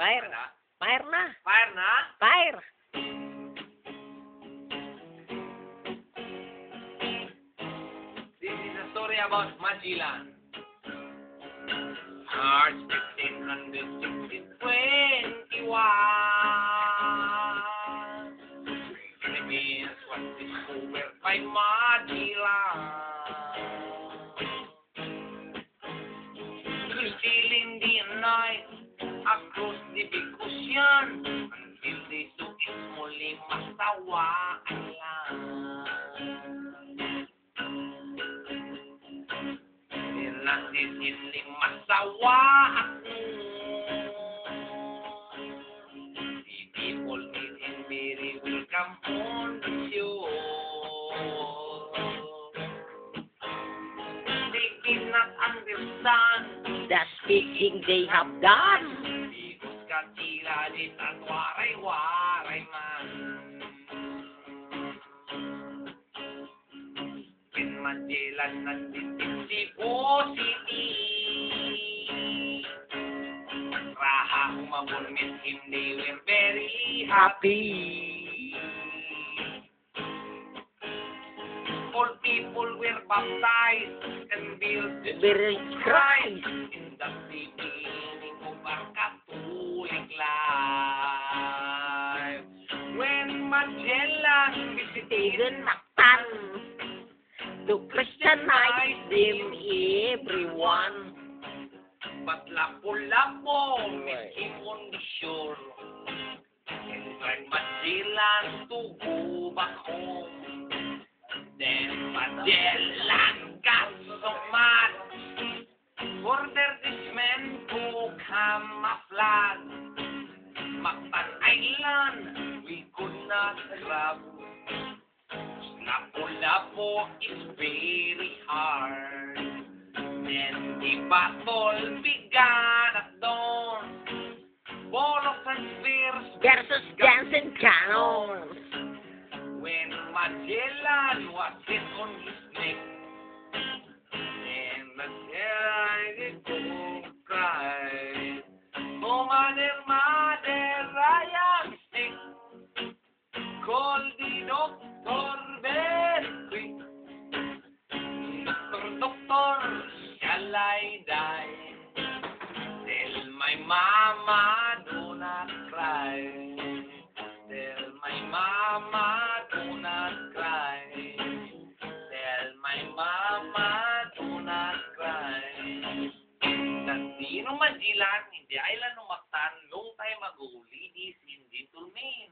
Fire. Wala. Fire na. Fire na? Fire. This is a story about Magellan. March 1621. Philippines was discovered by Magellan. Sailing the night across the big ocean until they saw its muli masawaan lang. Nasisinling masawaan. The people meeting very welcome on the shore. They did not understand The speaking they have done. because katila dit at waray-waray man. In Magellan nagtitin Cebu City. Raha umabon met him, they were very happy. All people were baptized and built Very Christ. in the beginning of our Catholic life. When Magellan visited Stephen Mactan. To Christianize them, everyone. but Lapu-Lapu met him on the shore and tried Magellan to go back home. Then Magellan got so mad, ordered his men to camouflage. Mactan Island we could not grab. Lapu-Lapu is very hard. Then the battle began at dawn. Bolos and spears Versus guns and cannons. when Magellan was hit on his neck. And Magellan did go cry. Oh, mother, mother, I am sick. Call the doctor very quick. Doctor, doctor, shall I die? Tell my mama, do not cry. Tell my mama, do not cry. Tell my mama, do not cry. Nandino Magellan, hindi island ng Mactan, long time ago, ladies in gentlemen.